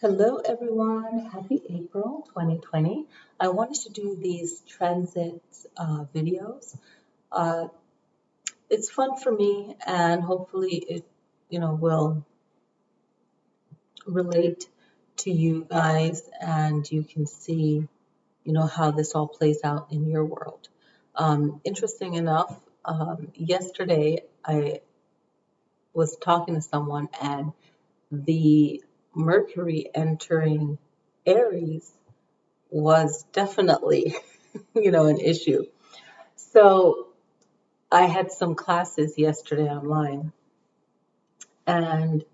Hello everyone, happy April 2020. I wanted to do these transit videos. Uh, it's fun for me and hopefully it will relate to you guys and you can see how this all plays out in your world. Interesting enough, yesterday I was talking to someone and the Mercury entering Aries was definitely, an issue. So I had some classes yesterday online, and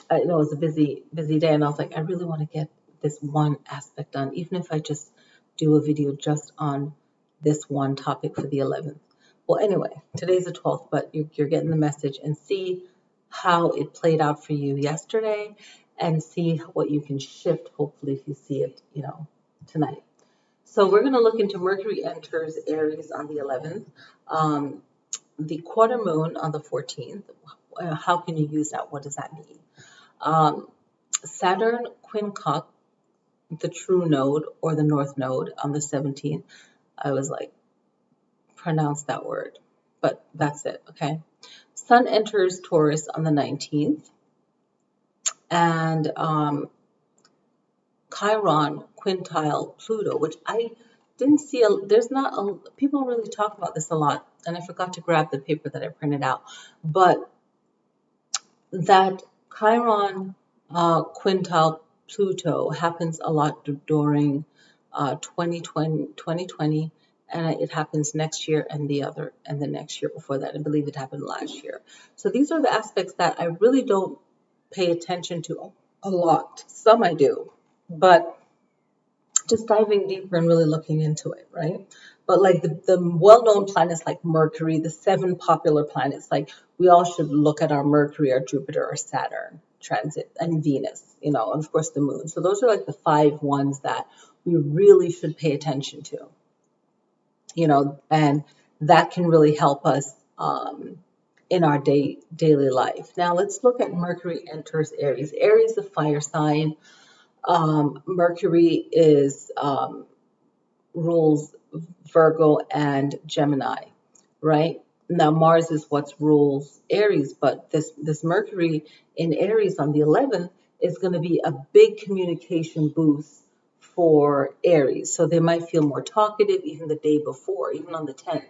I know it was a busy day, and I was like, I really want to get this one aspect done, even if I just do a video just on this one topic for the 11th. Well, anyway, today's the 12th, but you're getting the message and see how it played out for you yesterday and see what you can shift, hopefully, if you see it, tonight. So we're going to look into Mercury enters Aries on the 11th, the quarter moon on the 14th. How can you use that? What does that mean? Saturn quincunx, the true node or the north node on the 17th. I was like, pronounce that word, but that's it, okay? Sun enters Taurus on the 19th, and Chiron, quintile, Pluto, which I didn't see. People don't really talk about this a lot, and I forgot to grab the paper that I printed out. But that Chiron, quintile, Pluto happens a lot during 2020, and it happens next year and the next year before that. I believe it happened last year. So these are the aspects that I really don't pay attention to a lot. Some I do, but just diving deeper and really looking into it, right? But like the well-known planets like Mercury, the 7 popular planets, like we all should look at our Mercury, our Jupiter, our Saturn transit, and Venus, and of course the moon. So those are like the 5 ones that we really should pay attention to, and that can really help us in our daily life. Now let's look at Mercury enters Aries. Aries is a fire sign. Mercury is rules Virgo and Gemini, right? Now Mars is what rules Aries, but this Mercury in Aries on the 11th is going to be a big communication boost for Aries. So they might feel more talkative even the day before, even on the 10th,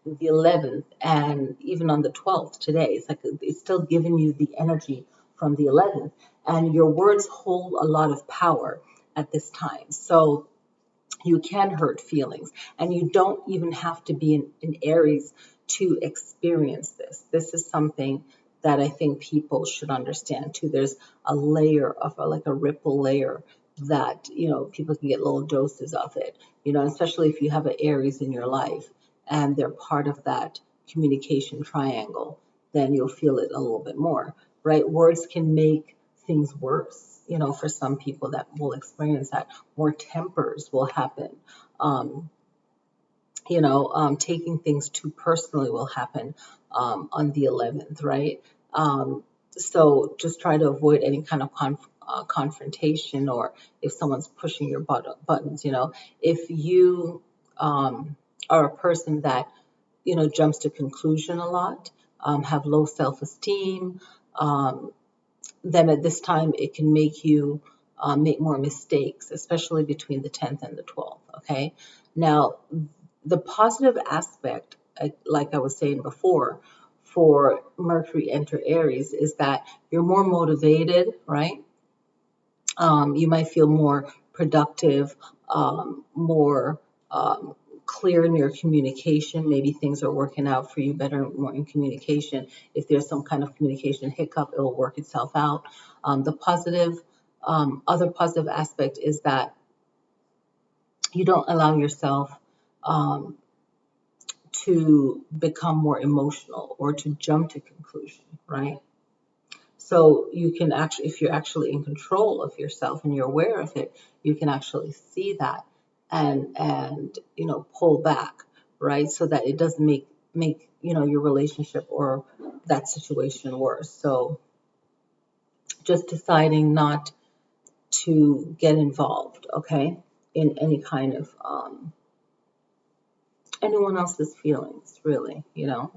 the 11th, and even on the 12th today. It's like it's still giving you the energy from the 11th, and your words hold a lot of power at this time. So you can hurt feelings, and you don't even have to be in Aries to experience this. This is something that I think people should understand too. There's a layer of like a ripple layer that, people can get little doses of it, especially if you have an Aries in your life and they're part of that communication triangle, then you'll feel it a little bit more, right? Words can make things worse. For some people that will experience that, more tempers will happen. Taking things too personally will happen on the 11th, right? So just try to avoid any kind of confrontation, or if someone's pushing your buttons, if you are a person that, jumps to conclusion a lot, have low self-esteem, then at this time it can make you make more mistakes, especially between the 10th and the 12th, okay? Now, the positive aspect, like I was saying before, for Mercury enter Aries is that you're more motivated, right? You might feel more productive, more clear in your communication. Maybe things are working out for you better, more in communication. If there's some kind of communication hiccup, it will work itself out. The other positive aspect is that you don't allow yourself to become more emotional or to jump to conclusion, right? So you can actually, if you're actually in control of yourself and you're aware of it, you can actually see that and pull back, right? So that it doesn't make your relationship or that situation worse. So just deciding not to get involved, okay, in any kind of anyone else's feelings, really, you know.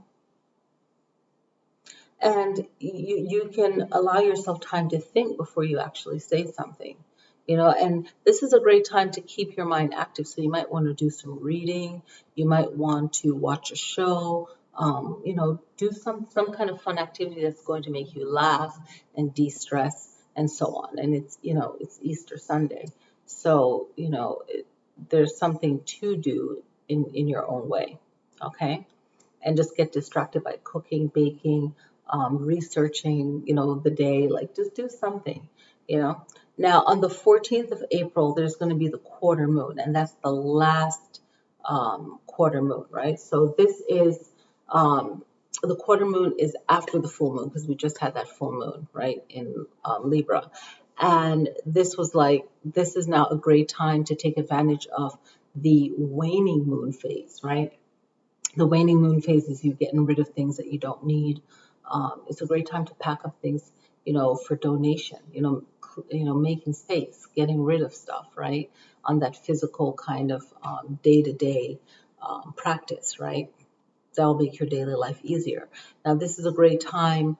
And you can allow yourself time to think before you actually say something, you know. And this is a great time to keep your mind active. So you might want to do some reading. You might want to watch a show. You know, do some kind of fun activity that's going to make you laugh and de-stress and so on. And it's, you know, it's Easter Sunday, so you know there's something to do in your own way, okay? And just get distracted by cooking, baking, researching, you know, the day, like just do something, you know. Now, on the 14th of April, there's going to be the quarter moon, and that's the last quarter moon, right? So this is, the quarter moon is after the full moon, because we just had that full moon, right, in Libra. And this was like, this is now a great time to take advantage of the waning moon phase, right? The waning moon phase is you getting rid of things that you don't need. It's a great time to pack up things, you know, for donation, you know, making space, getting rid of stuff, right? On that physical kind of day-to-day practice, right? That'll make your daily life easier. Now, this is a great time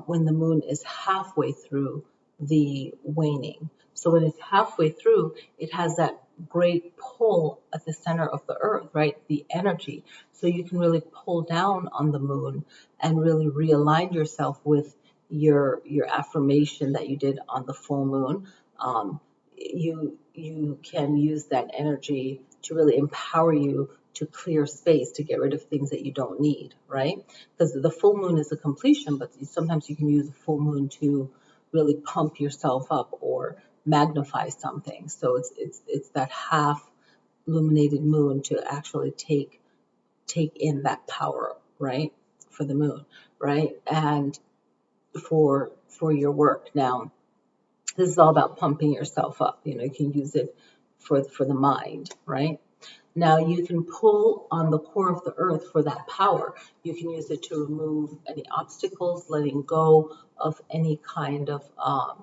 when the moon is halfway through the waning. So when it's halfway through, it has that great pull at the center of the earth, right? The energy. So you can really pull down on the moon and really realign yourself with your affirmation that you did on the full moon. You can use that energy to really empower you to clear space, to get rid of things that you don't need, right? Because the full moon is a completion, but sometimes you can use the full moon to really pump yourself up or magnify something. So it's that half illuminated moon to actually take in that power, right? For the moon, right? And for your work. Now, this is all about pumping yourself up. You know, you can use it for the mind, right? Now you can pull on the core of the earth for that power. You can use it to remove any obstacles, letting go of any kind of uh,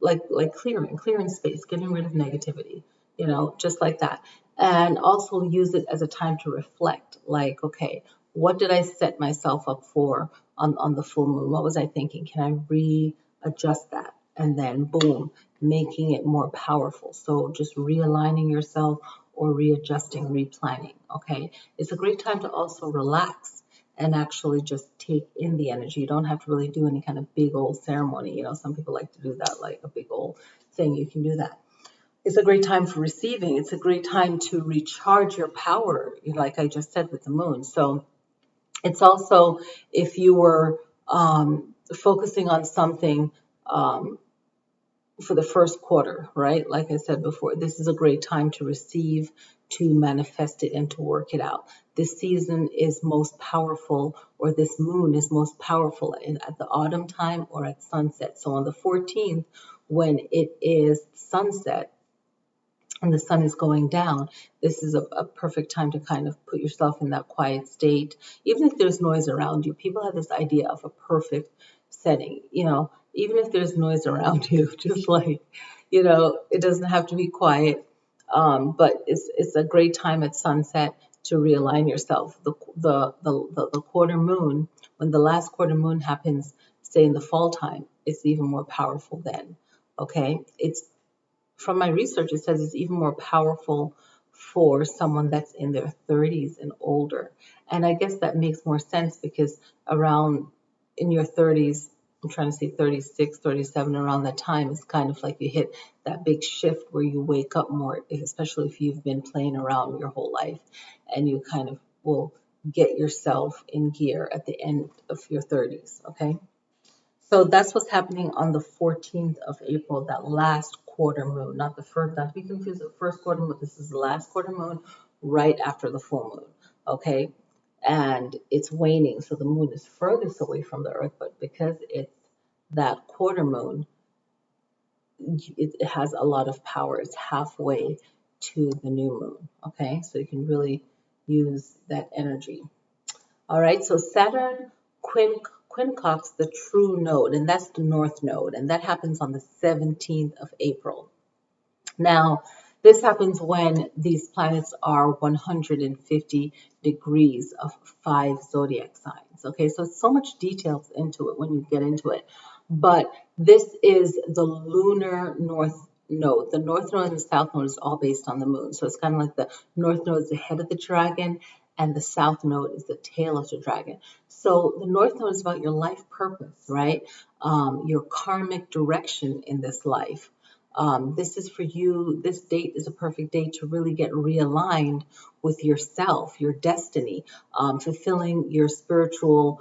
like clearing space, getting rid of negativity, you know, just like that. And also use it as a time to reflect, like, okay, what did I set myself up for on the full moon? What was I thinking? Can I readjust that? And then boom, making it more powerful. So just realigning yourself or readjusting, replanning. Okay. It's a great time to also relax and actually just take in the energy. You don't have to really do any kind of big old ceremony. You know, some people like to do that, like a big old thing. You can do that. It's a great time for receiving. It's a great time to recharge your power, like I just said with the moon. So it's also, if you were focusing on something for the first quarter, right? Like I said before, this is a great time to receive, to manifest it, and to work it out. This season is most powerful, or this moon is most powerful at the autumn time or at sunset. So on the 14th, when it is sunset and the sun is going down, this is a perfect time to kind of put yourself in that quiet state. Even if there's noise around you, people have this idea of a perfect setting, you know, even if there's noise around you, just like, you know, it doesn't have to be quiet. But it's a great time at sunset to realign yourself. The quarter moon, when the last quarter moon happens, say in the fall time, it's even more powerful then. Okay, it's, from my research, it says it's even more powerful for someone that's in their 30s and older. And I guess that makes more sense because around in your 30s, I'm trying to say 36, 37, around that time, it's kind of like you hit that big shift where you wake up more, especially if you've been playing around your whole life, and you kind of will get yourself in gear at the end of your 30s, okay? So that's what's happening on the 14th of April, that last quarter moon, not the first, not to be confused with the first quarter moon. This is the last quarter moon right after the full moon, okay? And it's waning, so the moon is furthest away from the earth, but because it's that quarter moon, it has a lot of power. It's halfway to the new moon, okay? So you can really use that energy. All right, so Saturn quincunx, the true node, and that's the north node, and that happens on the 17th of April. Now, this happens when these planets are 150 degrees of 5 zodiac signs. Okay, so it's so much details into it when you get into it. But this is the lunar north node. The north node and the south node is all based on the moon. So it's kind of like the north node is the head of the dragon, and the south node is the tail of the dragon. So the north node is about your life purpose, right? Your karmic direction in this life. This is for you. This date is a perfect date to really get realigned with yourself, your destiny, fulfilling your spiritual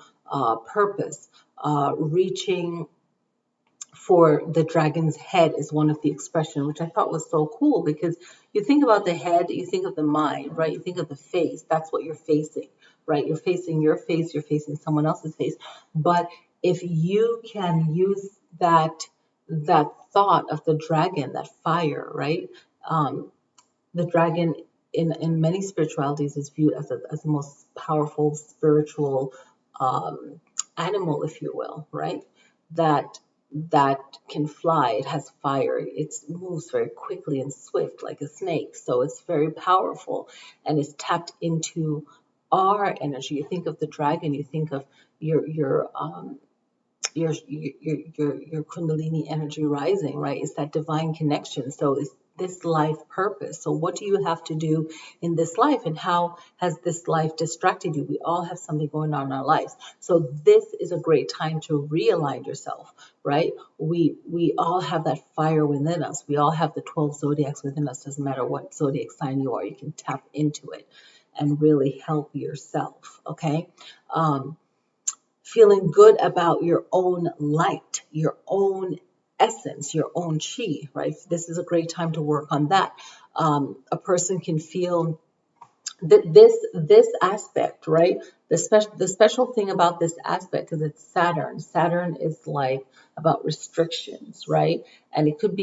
purpose, reaching for the dragon's head is one of the expression, which I thought was so cool, because you think about the head, you think of the mind, right? You think of the face. That's what you're facing, right? You're facing your face, you're facing someone else's face. But if you can use that thought of the dragon, that fire, right? The dragon in many spiritualities is viewed as the most powerful spiritual animal, if you will, right? That can fly. It has fire. It moves very quickly and swift like a snake. So it's very powerful and it's tapped into our energy. You think of the dragon, you think of your kundalini energy rising, right? It's that divine connection. So it's this life purpose. So what do you have to do in this life, and how has this life distracted you? We all have something going on in our lives. So this is a great time to realign yourself, right? We all have that fire within us. We all have the 12 zodiacs within us. Doesn't matter what zodiac sign you are, you can tap into it and really help yourself, okay? Feeling good about your own light, your own essence, your own chi, right? This is a great time to work on that. A person can feel that this aspect, right? The special thing about this aspect is it's Saturn. Saturn is like about restrictions, right? And it could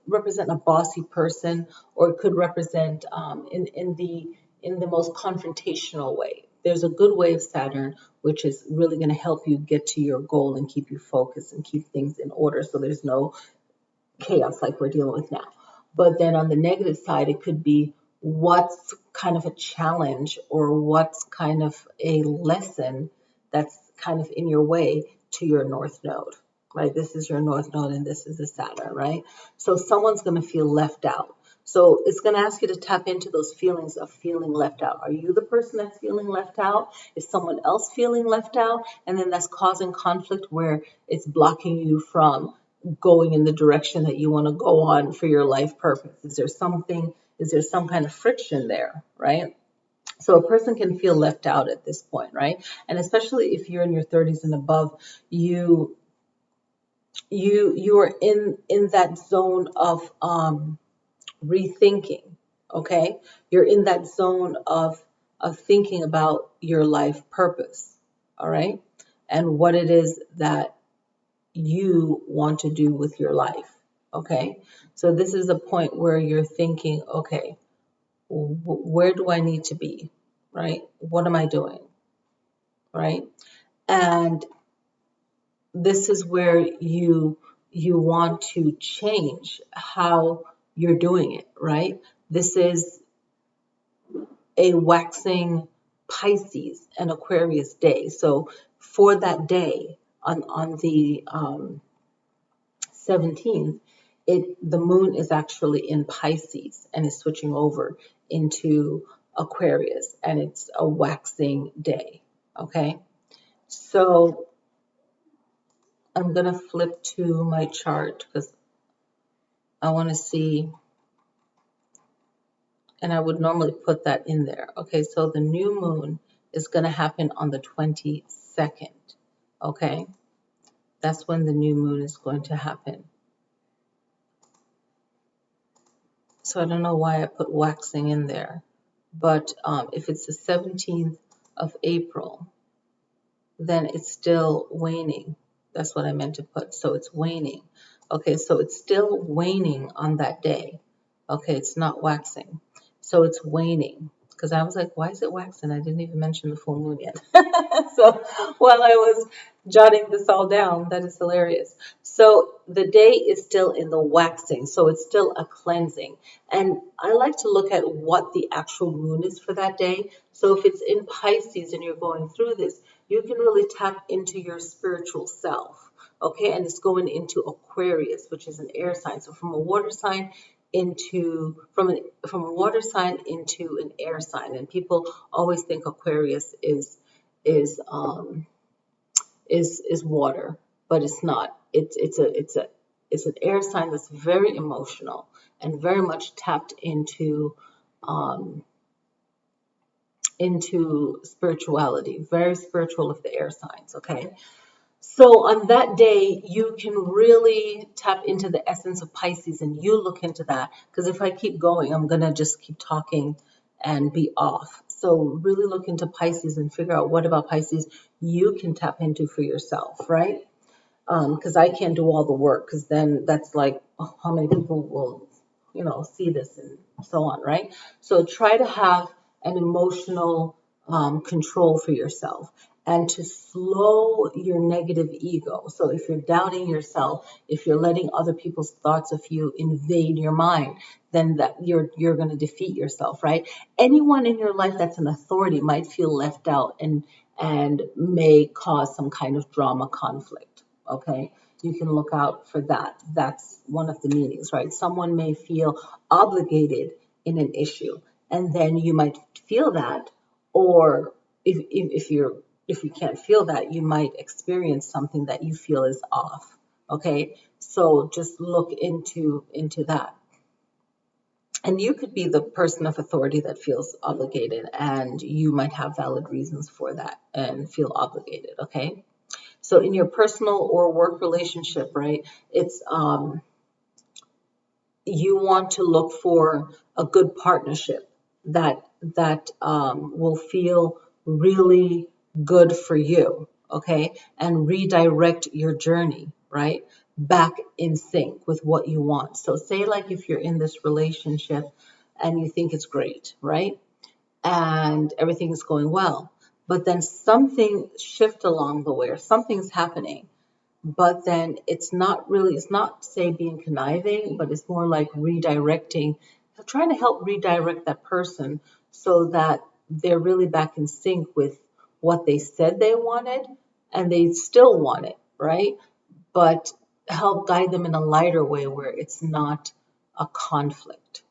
represent a bossy person, or it could represent in the most confrontational way. There's a good way of Saturn, which is really going to help you get to your goal and keep you focused and keep things in order, so there's no chaos like we're dealing with now. But then on the negative side, it could be what's kind of a challenge, or what's kind of a lesson that's kind of in your way to your north node, right? This is your north node and this is the Saturn, right? So someone's going to feel left out. So it's going to ask you to tap into those feelings of feeling left out. Are you the person that's feeling left out? Is someone else feeling left out? And then that's causing conflict where it's blocking you from going in the direction that you want to go on for your life purpose. Is there some kind of friction there, right? So a person can feel left out at this point, right? And especially if you're in your 30s and above, you are in that zone of rethinking, okay? You're in that zone of thinking about your life purpose, all right? And what it is that you want to do with your life, okay? So this is a point where you're thinking, okay, where do I need to be, right? What am I doing, right? And this is where you want to change how you're doing it, right? This is a waxing Pisces and Aquarius day. So for that day, on the 17th, the moon is actually in Pisces and is switching over into Aquarius, and it's a waxing day, okay? So I'm going to flip to my chart because I want to see, and I would normally put that in there. Okay, so the new moon is going to happen on the 22nd, okay? That's when the new moon is going to happen. So I don't know why I put waxing in there, but if it's the 17th of April, then it's still waning. That's what I meant to put. So it's waning. Okay, so it's still waning on that day. Okay, it's not waxing. So it's waning. Because I was like, why is it waxing? I didn't even mention the full moon yet. So while I was jotting this all down. That is hilarious. So the day is still in the waxing, so it's still a cleansing. And I like to look at what the actual moon is for that day. So if it's in Pisces and you're going through this, you can really tap into your spiritual self. Okay, and it's going into Aquarius, which is an air sign. So from a water sign into from a water sign into an air sign, and people always think Aquarius is is water, but it's not. It's an air sign that's very emotional and very much tapped um, into spirituality, very spiritual of the air signs. Okay, so on that day, you can really tap into the essence of Pisces, and you look into that. Because if I keep going, I'm gonna just keep talking and be off. So really look into Pisces and figure out what about Pisces you can tap into for yourself, right? Because I can't do all the work, because then that's like, oh, how many people will, see this and so on, right? So try to have an emotional control for yourself and to slow your negative ego. So if you're doubting yourself, if you're letting other people's thoughts of you invade your mind, then that you're going to defeat yourself, right? Anyone in your life that's an authority might feel left out and may cause some kind of drama conflict. Okay, you can look out for that. That's one of the meanings, right? Someone may feel obligated in an issue, and then you might feel that, or if you can't feel that, you might experience something that you feel is off. Okay, so just look into that. And you could be the person of authority that feels obligated, and you might have valid reasons for that and feel obligated. Okay. So in your personal or work relationship, right, it's you want to look for a good partnership that will feel really good for you, okay, and redirect your journey, right, back in sync with what you want. So say like if you're in this relationship and you think it's great, right, and everything is going well, but then something shift along the way, or something's happening, but then it's not say being conniving, but it's more like redirecting, trying to help redirect that person so that they're really back in sync with what they said they wanted, and they still want it, right? But help guide them in a lighter way where it's not a conflict,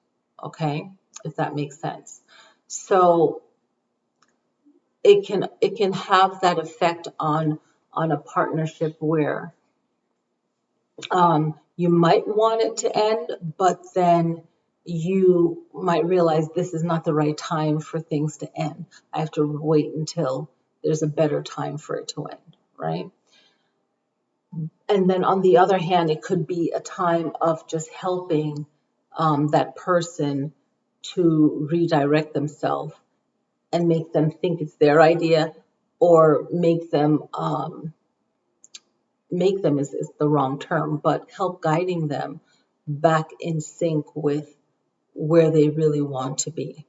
okay, if that makes sense. So it can have that effect on a partnership where you might want it to end, but then you might realize this is not the right time for things to end. I have to wait until there's a better time for it to end, right? And then on the other hand, it could be a time of just helping that person to redirect themselves and make them think it's their idea, or make them is the wrong term, but help guiding them back in sync with where they really want to be,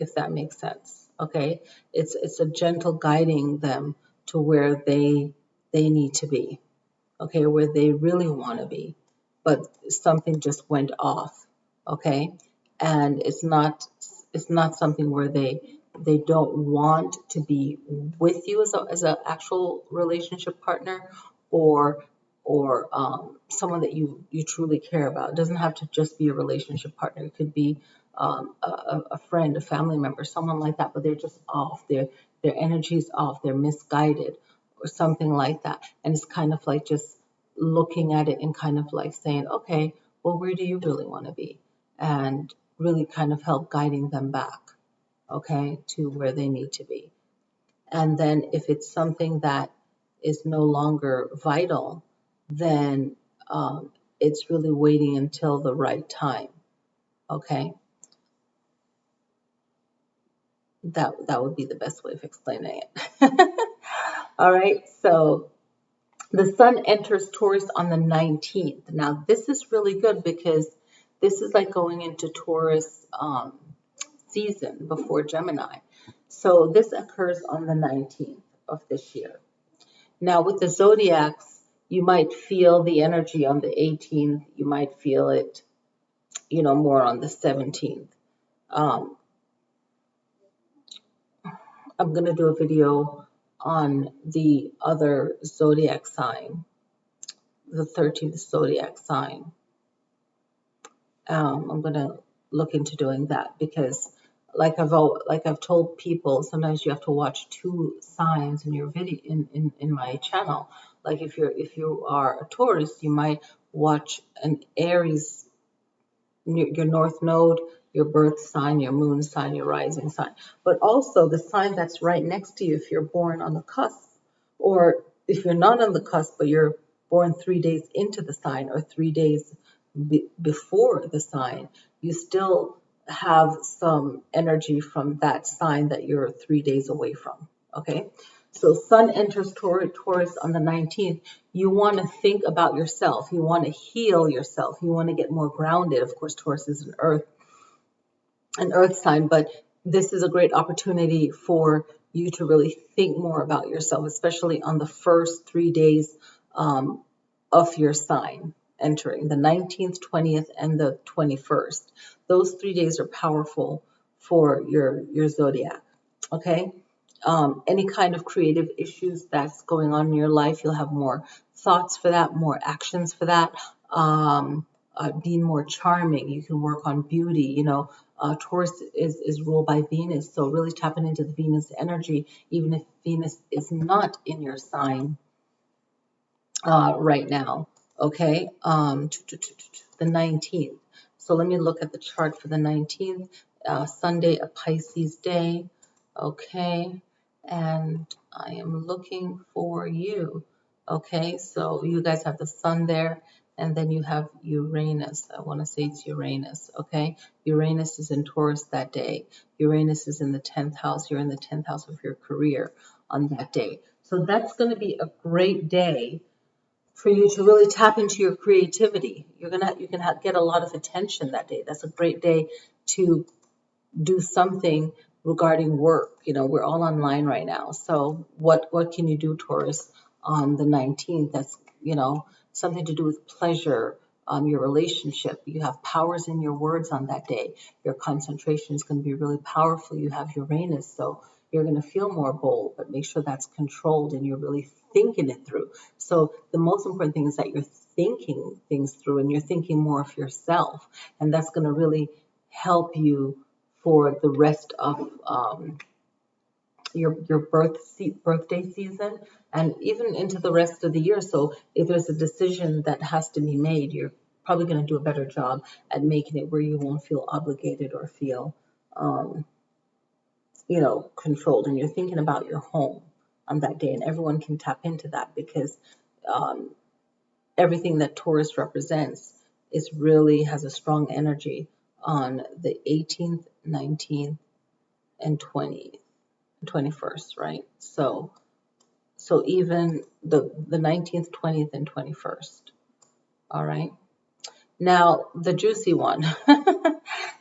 if that makes sense. Okay, it's a gentle guiding them to where they need to be. Okay, where they really want to be, but something just went off. Okay, and it's not something where they don't want to be with you as a actual relationship partner, or someone that you truly care about. It doesn't have to just be a relationship partner. It could be a friend, a family member, someone like that. But they're just off. Their energy is off. They're misguided, or something like that. And it's kind of like just looking at it and kind of like saying, okay, well, where do you really want to be? And really kind of help guiding them back, okay, to where they need to be. And then if it's something that is no longer vital, then it's really waiting until the right time, okay? That would be the best way of explaining it. All right, so the sun enters Taurus on the 19th. Now, this is really good because this is like going into Taurus season before Gemini. So this occurs on the 19th of this year. Now with the zodiacs, you might feel the energy on the 18th. You might feel it, more on the 17th. Um, I'm going to do a video on the other zodiac sign, the 13th zodiac sign. I'm going to look into doing that because, like I've told people, sometimes you have to watch two signs in your video in my channel. Like if you are a Taurus, you might watch an Aries, your north node, your birth sign, your moon sign, your rising sign, but also the sign that's right next to you if you're born on the cusp, or if you're not on the cusp but you're born 3 days into the sign or 3 days before the sign, you still have some energy from that sign that you're 3 days away from. Okay, so Sun enters Taurus on the 19th. You want to think about yourself. You want to heal yourself. You want to get more grounded. Of course, Taurus is an earth sign, but this is a great opportunity for you to really think more about yourself, especially on the first 3 days of your sign entering, the 19th, 20th, and the 21st. Those 3 days are powerful for your zodiac. Okay. Any kind of creative issues that's going on in your life, you'll have more thoughts for that, more actions for that. Being more charming, you can work on beauty. Taurus is ruled by Venus, so really tapping into the Venus energy, even if Venus is not in your sign right now. Okay, the 19th. So let me look at the chart for the 19th. Sunday, a Pisces day. Okay, and I am looking for you. Okay, so you guys have the sun there, and then you have Uranus. I want to say it's Uranus. Okay, Uranus is in Taurus that day. Uranus is in the 10th house. You're in the 10th house of your career on that day. So that's going to be a great day for you to really tap into your creativity. You can get a lot of attention that day. That's a great day to do something regarding work. We're all online right now. So what can you do, Taurus, on the 19th? That's, something to do with pleasure, your relationship. You have powers in your words on that day. Your concentration is going to be really powerful. You have Uranus, so you're going to feel more bold, but make sure that's controlled and you're really thinking it through. So the most important thing is that you're thinking things through and you're thinking more of yourself. And that's going to really help you for the rest of your birthday season and even into the rest of the year. So if there's a decision that has to be made, you're probably going to do a better job at making it where you won't feel obligated or feel controlled, and you're thinking about your home on that day, and everyone can tap into that because everything that Taurus represents has a strong energy on the 18th, 19th, and 21st, right? So even the 19th, 20th, and 21st. All right. Now the juicy one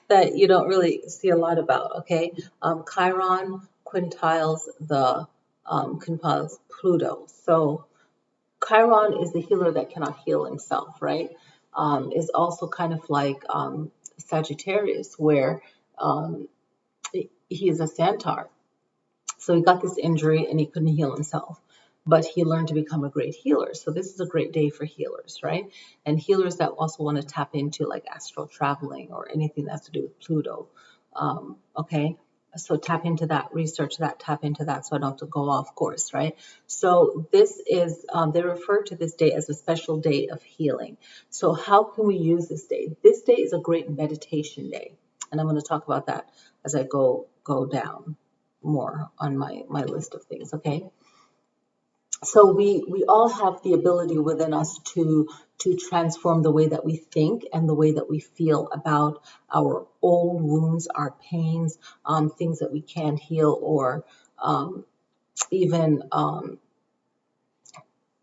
that you don't really see a lot about. Okay, Chiron quintiles the quintiles Pluto. So Chiron is the healer that cannot heal himself, right? Is also kind of like Sagittarius, where he is a centaur. So he got this injury and he couldn't heal himself, but he learned to become a great healer. So this is a great day for healers, right? And healers that also want to tap into like astral traveling or anything that has to do with Pluto. Okay, so tap into that, research that, tap into that, so I don't have to go off course, right? So this is, they refer to this day as a special day of healing. So how can we use this day? This day is a great meditation day, and I'm going to talk about that as I go down more on my list of things. Okay, so we all have the ability within us to transform the way that we think and the way that we feel about our old wounds, our pains, things that we can't heal, or even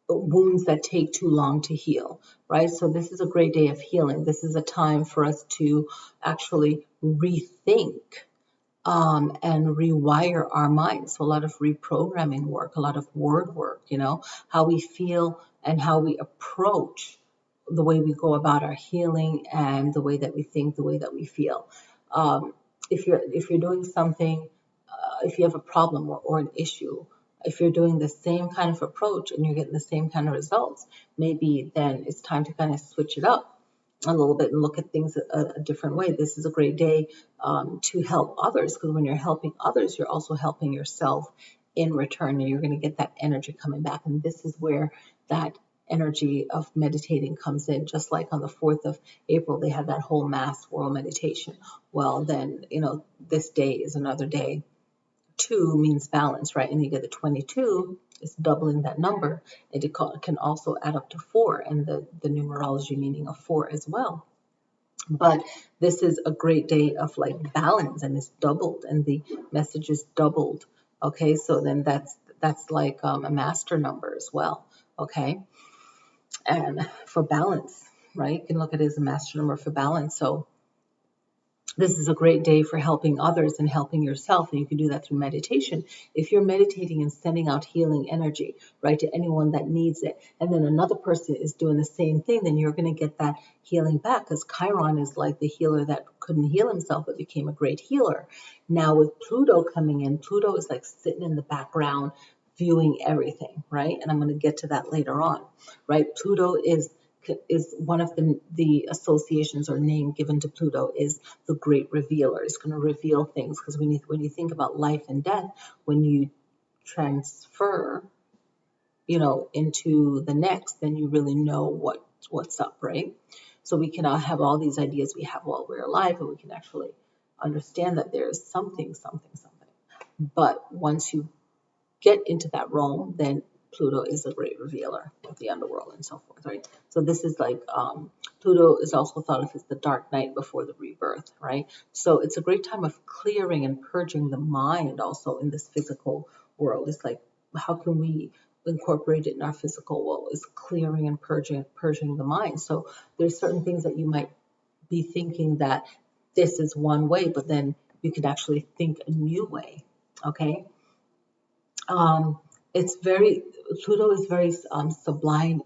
wounds that take too long to heal, right? So this is a great day of healing. This is a time for us to actually rethink and rewire our minds. So a lot of reprogramming work, a lot of word work, how we feel and how we approach the way we go about our healing and the way that we think, the way that we feel. Um, if you're doing something, if you have a problem or an issue, if you're doing the same kind of approach and you're getting the same kind of results, maybe then it's time to kind of switch it up a little bit and look at things a different way. This is a great day to help others, because when you're helping others, you're also helping yourself in return, and you're going to get that energy coming back. And this is where that energy of meditating comes in. Just like on the 4th of April, they had that whole mass world meditation. Well, then, this day is another day. 2 means balance, right? And you get the 22, it's doubling that number. It can also add up to 4, and the numerology meaning of 4 as well. But this is a great day of like balance, and it's doubled, and the message is doubled. Okay, so then that's like a master number as well. Okay, and for balance, right? You can look at it as a master number for balance. So this is a great day for helping others and helping yourself, and you can do that through meditation. If you're meditating and sending out healing energy, right, to anyone that needs it, and then another person is doing the same thing, then you're going to get that healing back, because Chiron is like the healer that couldn't heal himself but became a great healer. Now with Pluto coming in, Pluto is like sitting in the background viewing everything, right? And I'm going to get to that later on, right? Pluto is one of the associations or name given to Pluto is the great revealer. It's going to reveal things, because when you think about life and death, when you transfer, into the next, then you really know what's up, right? So we can have all these ideas we have while we're alive, and we can actually understand that there is something. But once you get into that realm, then Pluto is a great revealer of the underworld and so forth, right? So this is like, Pluto is also thought of as the dark night before the rebirth, right? So it's a great time of clearing and purging the mind also in this physical world. It's like, how can we incorporate it in our physical world? It's clearing and purging the mind. So there's certain things that you might be thinking that this is one way, but then you can actually think a new way, okay? Pluto is very sublime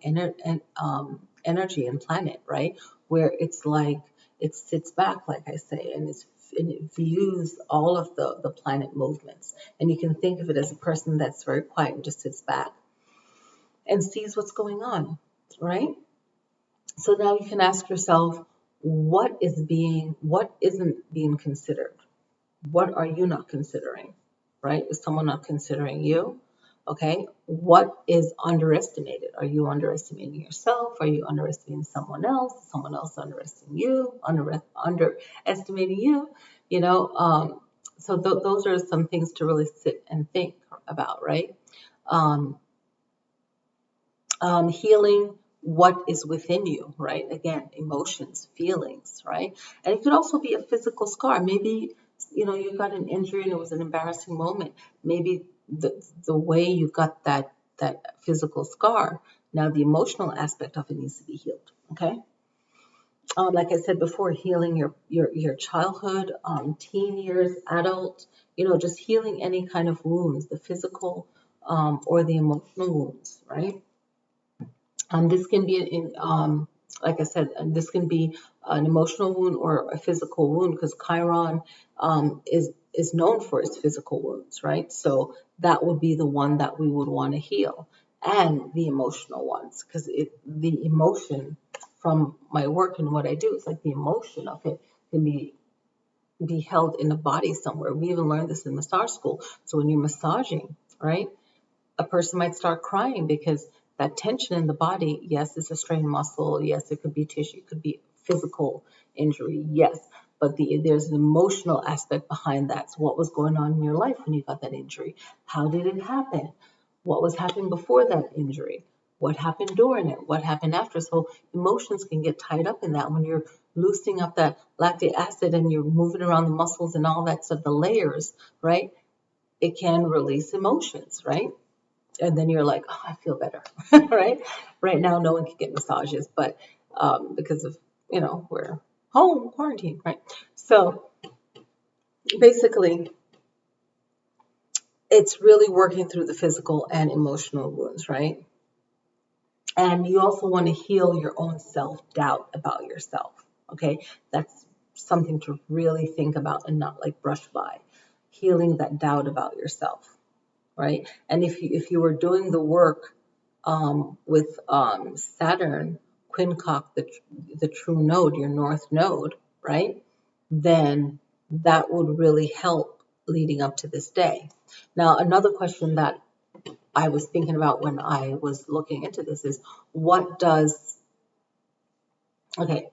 energy and planet, right? Where it's like it sits back, like I say, and it views all of the planet movements. And you can think of it as a person that's very quiet and just sits back and sees what's going on, right? So now you can ask yourself, what isn't being considered? What are you not considering? Right? Is someone not considering you? Okay. What is underestimated? Are you underestimating yourself? Are you underestimating someone else? Is someone else underestimating you? Underestimating you? So those are some things to really sit and think about, right? Healing what is within you, right? Again, emotions, feelings, right? And it could also be a physical scar. Maybe you got an injury and it was an embarrassing moment. Maybe the way you got that physical scar, now the emotional aspect of it needs to be healed. Okay. Like I said before, healing your childhood, teen years, adult, just healing any kind of wounds, the physical or the emotional wounds, right? This can be like I said, this can be an emotional wound or a physical wound, because Chiron is known for its physical wounds, right? So that would be the one that we would want to heal, and the emotional ones, because the emotion from my work and what I do, it's like the emotion of it can be held in the body somewhere. We even learned this in massage school. So when you're massaging, right, a person might start crying because that tension in the body, yes, it's a strained muscle. Yes, it could be tissue. It could be physical injury. Yes, but there's an emotional aspect behind that. So what was going on in your life when you got that injury? How did it happen? What was happening before that injury? What happened during it? What happened after? So emotions can get tied up in that when you're loosening up that lactic acid and you're moving around the muscles and all that stuff, the layers, right? It can release emotions, right? And then you're like, oh, I feel better, right? Right now, no one can get massages, but because of, we're home quarantine, right? So basically, it's really working through the physical and emotional wounds, right? And you also want to heal your own self-doubt about yourself, okay? That's something to really think about and not like brush by. Healing that doubt about yourself, right? And if you were doing the work with Saturn, quincunx, the true node, your north node, right? Then that would really help leading up to this day. Now, another question that I was thinking about when I was looking into this is what does, okay,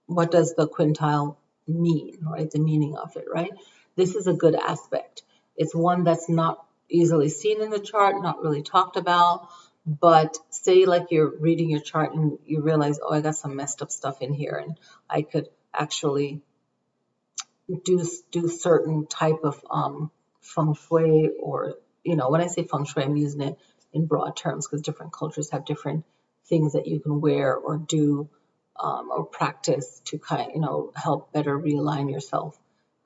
what does the quintile mean, right? The meaning of it, right? This is a good aspect. It's one that's not easily seen in the chart, not really talked about, but say like you're reading your chart and you realize, oh, I got some messed up stuff in here and I could actually do certain type of feng shui, or when I say feng shui, I'm using it in broad terms because different cultures have different things that you can wear or do or practice to help better realign yourself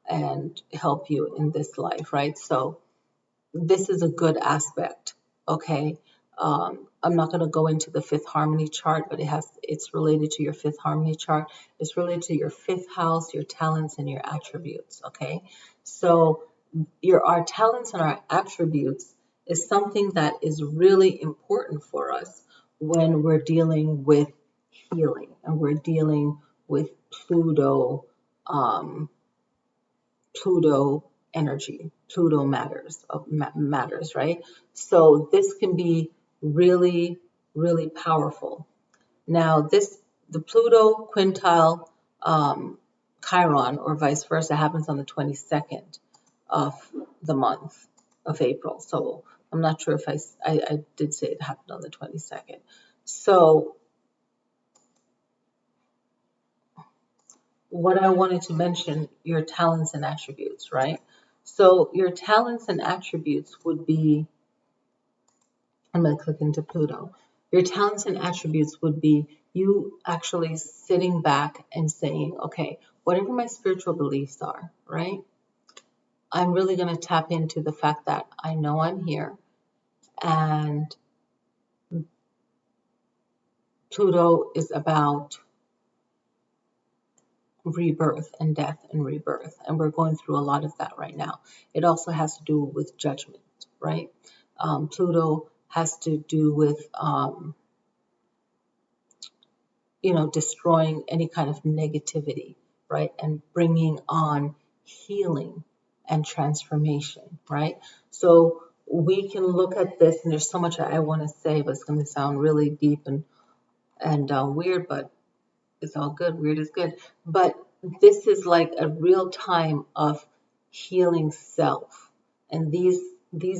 and help you in this life, right? So this is a good aspect, okay? I'm not going to go into the fifth harmony chart, but it's related to your fifth harmony chart. It's related to your fifth house, your talents, and your attributes, okay? So our talents and our attributes is something that is really important for us when we're dealing with healing and we're dealing with Pluto, Pluto energy, Pluto matters, right? So this can be really, really powerful. Now, the Pluto quintile Chiron, or vice versa, happens on the 22nd of the month of April. So I'm not sure if I did say it happened on the 22nd. So what I wanted to mention, your talents and attributes, right? So your talents and attributes would be, I'm going to click into Pluto. Your talents and attributes would be you actually sitting back and saying, okay, whatever my spiritual beliefs are, right? I'm really going to tap into the fact that I know I'm here, and Pluto is about rebirth and death and rebirth. And we're going through a lot of that right now. It also has to do with judgment, right? Pluto has to do with, destroying any kind of negativity, right? And bringing on healing and transformation, right? So we can look at this, and there's so much I want to say, but it's going to sound really deep and weird, but it's all good. Weird is good. But this is like a real time of healing self. And these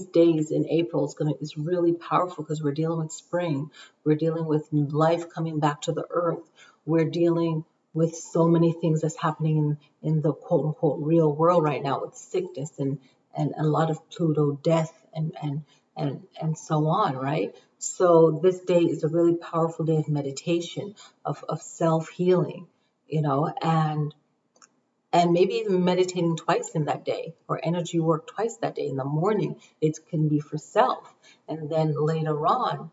days in April is really powerful because we're dealing with spring. We're dealing with life coming back to the earth. We're dealing with so many things that's happening in the quote unquote real world right now, with sickness and a lot of Pluto death and so on, right? So this day is a really powerful day of meditation, of self-healing, and maybe even meditating twice in that day, or energy work twice that day. In the morning, it can be for self, and then later on,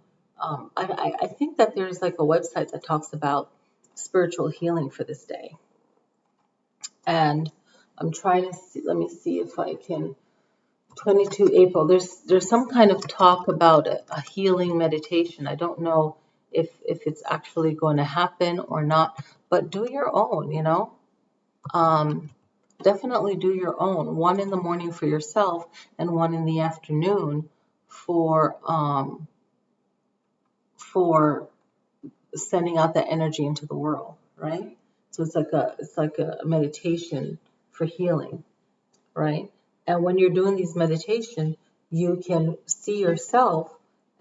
I think that there's like a website that talks about spiritual healing for this day, and I'm trying to see. Let me see if I can. 22 April. There's some kind of talk about a healing meditation. I don't know if it's actually going to happen or not, but do your own, definitely do your own. One in the morning for yourself and one in the afternoon for sending out that energy into the world, right? So it's like a meditation for healing, right? And when you're doing these meditation, you can see yourself,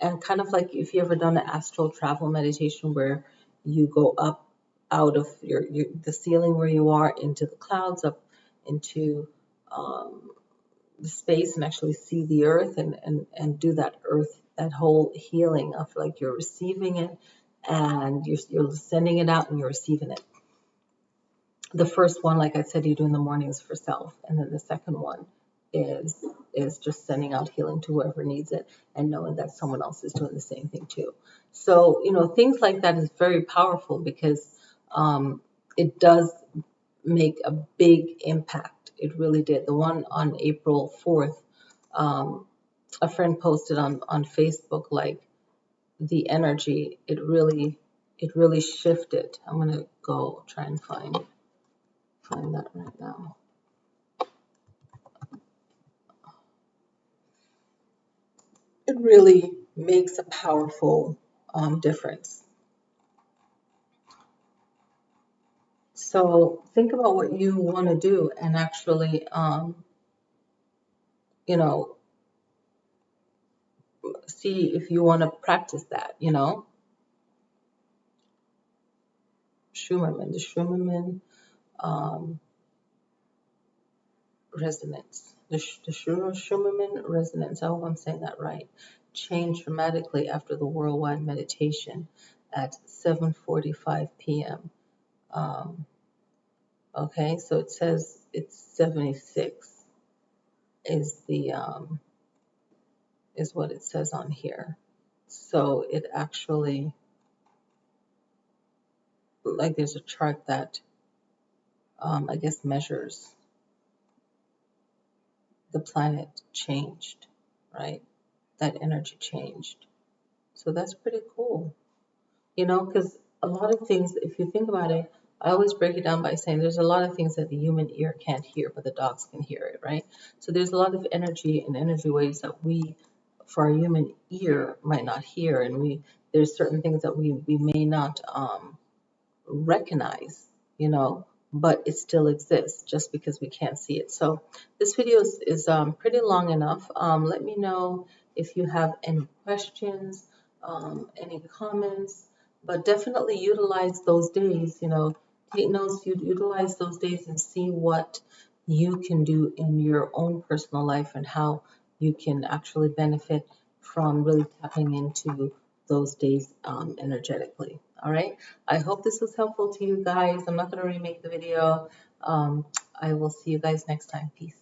and kind of like if you ever done an astral travel meditation where you go up out of the ceiling where you are into the clouds, up into the space, and actually see the earth and do that whole healing of like you're receiving it and you're sending it out and you're receiving it. The first one, like I said, you do in the mornings for self, and then the second one is just sending out healing to whoever needs it, and knowing that someone else is doing the same thing too. So things like that is very powerful, because it does make a big impact. It really did. The one on April 4th, a friend posted on Facebook, like, the energy, it really shifted. I'm gonna go try and find that right now. It really makes a powerful difference. So think about what you want to do, and actually, see if you want to practice that. The Schumann resonance, the Schumann resonance. I hope I'm saying that right. Changed dramatically after the worldwide meditation at 7:45 p.m. Okay, so it says it's 76 is what it says on here. So it actually, like, there's a chart that I guess measures the planet changed, right? That energy changed. So that's pretty cool, because a lot of things, if you think about it, I always break it down by saying there's a lot of things that the human ear can't hear, but the dogs can hear it, right? So there's a lot of energy and energy waves that we, for our human ear, might not hear, and there's certain things that we may not recognize, but it still exists just because we can't see it. So this video is pretty long enough. Let me know if you have any questions, any comments, but definitely utilize those days, take notes, utilize those days and see what you can do in your own personal life, and how you can actually benefit from really tapping into those days energetically. All right. I hope this was helpful to you guys. I'm not going to remake the video. I will see you guys next time. Peace.